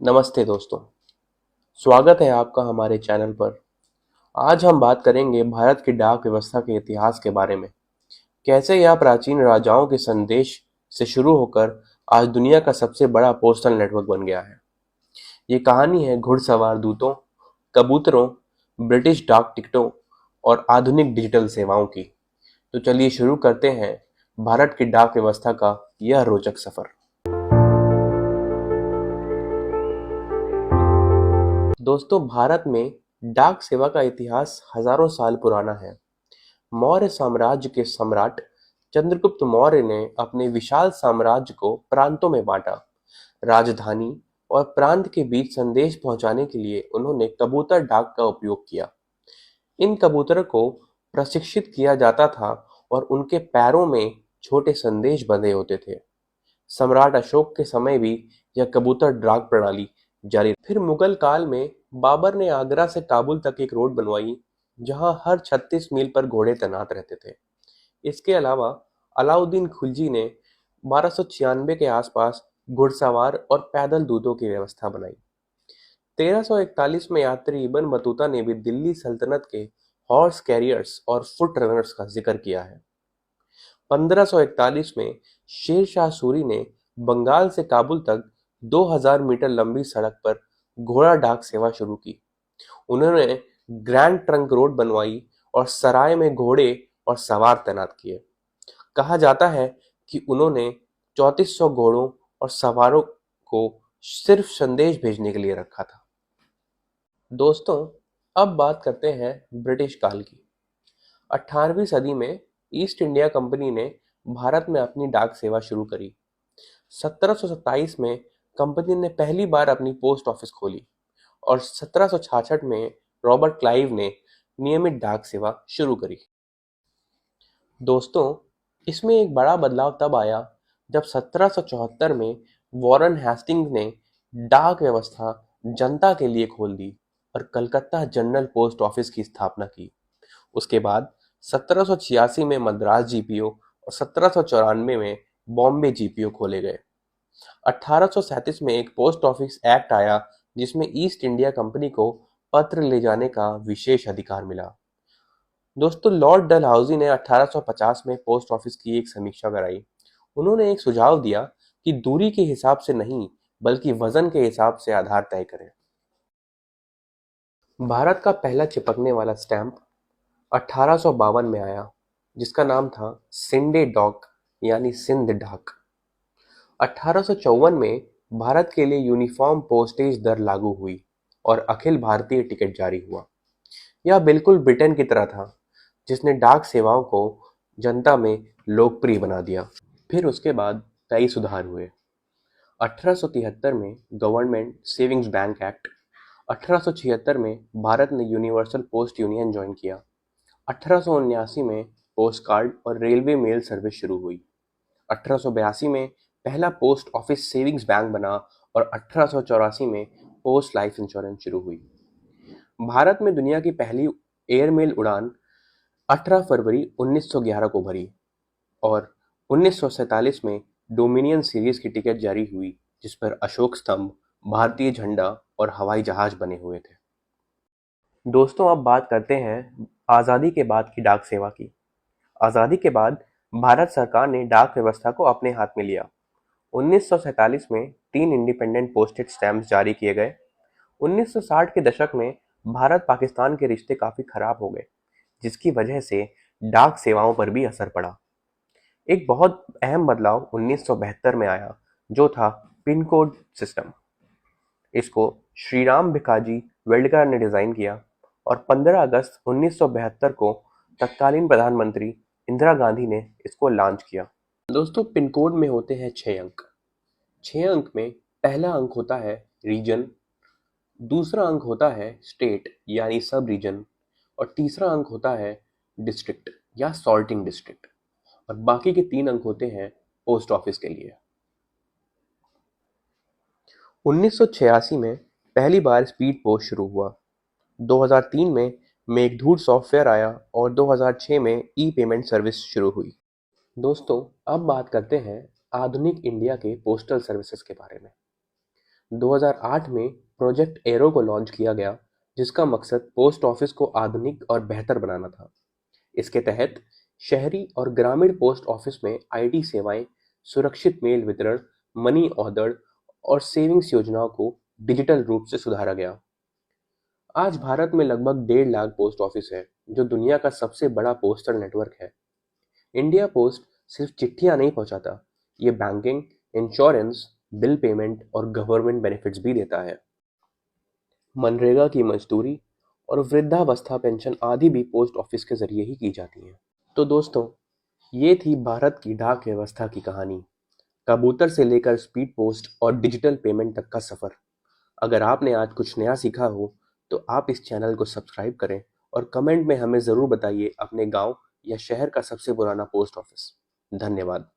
नमस्ते दोस्तों, स्वागत है आपका हमारे चैनल पर। आज हम बात करेंगे भारत की डाक व्यवस्था के इतिहास के बारे में। कैसे यह प्राचीन राजाओं के संदेश से शुरू होकर आज दुनिया का सबसे बड़ा पोस्टल नेटवर्क बन गया है। ये कहानी है घुड़सवार दूतों, कबूतरों, ब्रिटिश डाक टिकटों और आधुनिक डिजिटल सेवाओं की। तो चलिए शुरू करते हैं भारत की डाक व्यवस्था का यह रोचक सफर। दोस्तों, भारत में डाक सेवा का इतिहास हजारों साल पुराना है। मौर्य साम्राज्य के सम्राट चंद्रगुप्त मौर्य ने अपने विशाल साम्राज्य को प्रांतों में बांटा। राजधानी और प्रांत के बीच संदेश पहुंचाने के लिए उन्होंने कबूतर डाक का उपयोग किया। इन कबूतरों को प्रशिक्षित किया जाता था और उनके पैरों में छोटे संदेश बंधे होते थे। सम्राट अशोक के समय भी यह कबूतर डाक प्रणाली जारी रही। फिर मुगल काल में बाबर ने आगरा से काबुल तक एक रोड बनवाई, जहां हर 36 मील पर घोड़े तैनात रहते थे। इसके अलावा अलाउद्दीन खिलजी ने 1296 के आसपास घुड़सवार और पैदल दूतों की व्यवस्था बनाई। 1341 में यात्री इब्न बतूता ने भी दिल्ली सल्तनत के हॉर्स कैरियर्स और फुट रनर्स का जिक्र किया है। 1541 में शेर शाह सूरी ने बंगाल से काबुल तक 2000 मीटर लंबी सड़क पर घोड़ा डाक सेवा शुरू की। उन्होंने ग्रैंड ट्रंक रोड बनवाई और सराय में घोड़े और सवार तैनात किए। कहा जाता है कि उन्होंने 3400 घोड़ों और सवारों को सिर्फ संदेश भेजने के लिए रखा था। दोस्तों, अब बात करते हैं ब्रिटिश काल की। 18वीं सदी में ईस्ट इंडिया कंपनी ने भारत में अपनी डाक सेवा शुरू करी। 1727 में कंपनी ने पहली बार अपनी पोस्ट ऑफिस खोली और 1766 में रॉबर्ट क्लाइव ने नियमित डाक सेवा शुरू करी। दोस्तों, इसमें एक बड़ा बदलाव तब आया जब 1774 में वॉरेन हेस्टिंग्स ने डाक व्यवस्था जनता के लिए खोल दी और कलकत्ता जनरल पोस्ट ऑफिस की स्थापना की। उसके बाद 1786 में मद्रास जीपीओ और 1794 में बॉम्बे जीपीओ खोले गए। 1837 में एक पोस्ट ऑफिस एक्ट आया, जिसमें ईस्ट इंडिया कंपनी को पत्र ले जाने का विशेष अधिकार मिला। दोस्तों, लॉर्ड डलहौजी ने 1850 में पोस्ट ऑफिस की एक समीक्षा कराई। उन्होंने एक सुझाव दिया कि दूरी के हिसाब से नहीं, बल्कि वजन के हिसाब से आधार तय करें। भारत का पहला चिपकने वाला स्टैंप 1852 में आया, जिसका नाम था सिंडे डॉक यानी सिंध डाक। 1854 में भारत के लिए यूनिफॉर्म पोस्टेज दर लागू हुई और अखिल भारतीय टिकट जारी हुआ। यह बिल्कुल ब्रिटेन की तरह था, जिसने डाक सेवाओं को जनता में लोकप्रिय बना दिया। फिर उसके बाद कई सुधार हुए। 1873 में गवर्नमेंट सेविंग्स बैंक एक्ट। 1876 में भारत ने यूनिवर्सल पोस्ट यूनियन ज्वाइन किया। 1879 में पोस्ट कार्ड और रेलवे मेल सर्विस शुरू हुई। 1882 में पहला पोस्ट ऑफिस सेविंग्स बैंक बना और 1884 में पोस्ट लाइफ इंश्योरेंस शुरू हुई। भारत में दुनिया की पहली एयरमेल उड़ान 18 फरवरी 1911 को भरी और 1947 में डोमिनियन सीरीज की टिकट जारी हुई, जिस पर अशोक स्तंभ, भारतीय झंडा और हवाई जहाज बने हुए थे। दोस्तों, अब बात करते हैं आज़ादी के बाद की डाक सेवा की। आज़ादी के बाद भारत सरकार ने डाक व्यवस्था को अपने हाथ में लिया। 1947 में 3 इंडिपेंडेंट पोस्टेड स्टैम्प्स जारी किए गए। 1960 के दशक में भारत पाकिस्तान के रिश्ते काफी खराब हो गए, जिसकी वजह से डाक सेवाओं पर भी असर पड़ा। एक बहुत अहम बदलाव 1972 में आया, जो था पिन कोड सिस्टम। इसको श्रीराम भिकाजी वेल्डकर ने डिजाइन किया और 15 अगस्त 1972 को तत्कालीन प्रधानमंत्री इंदिरा गांधी ने इसको लॉन्च किया। दोस्तों, पिन कोड में होते हैं 6 अंक। 6 अंक में पहला अंक होता है रीजन, दूसरा अंक होता है स्टेट यानी सब रीजन और तीसरा अंक होता है डिस्ट्रिक्ट या सॉर्टिंग डिस्ट्रिक्ट और बाकी के 3 अंक होते हैं पोस्ट ऑफिस के लिए। 1986 में पहली बार स्पीड पोस्ट शुरू हुआ। 2003 में मेघदूत सॉफ्टवेयर आया और 2006 में ई पेमेंट सर्विस शुरू हुई। दोस्तों, अब बात करते हैं आधुनिक इंडिया के पोस्टल सर्विसेज के बारे में। 2008 में प्रोजेक्ट एरो को लॉन्च किया गया, जिसका मकसद पोस्ट ऑफिस को आधुनिक और बेहतर बनाना था। इसके तहत शहरी और ग्रामीण पोस्ट ऑफिस में आईटी सेवाएं, सुरक्षित मेल वितरण, मनी ऑर्डर और सेविंग्स योजनाओं को डिजिटल रूप से सुधारा गया। आज भारत में लगभग 1.5 लाख पोस्ट ऑफिस है, जो दुनिया का सबसे बड़ा पोस्टल नेटवर्क है। इंडिया पोस्ट सिर्फ चिट्ठियां नहीं पहुंचाता, ये बैंकिंग, इंश्योरेंस, बिल पेमेंट और गवर्नमेंट बेनिफिट्स भी देता है। मनरेगा की मजदूरी और वृद्धावस्था पेंशन आदि भी पोस्ट ऑफिस के जरिए ही की जाती हैं। तो दोस्तों, ये थी भारत की डाक व्यवस्था की कहानी। कबूतर से लेकर स्पीड पोस्ट और डिजिटल पेमेंट तक का सफर। अगर आपने आज कुछ नया सीखा हो, तो आप इस चैनल को सब्सक्राइब करें और कमेंट में हमें ज़रूर बताइए अपने गांव या शहर का सबसे पुराना पोस्ट ऑफिस। धन्यवाद।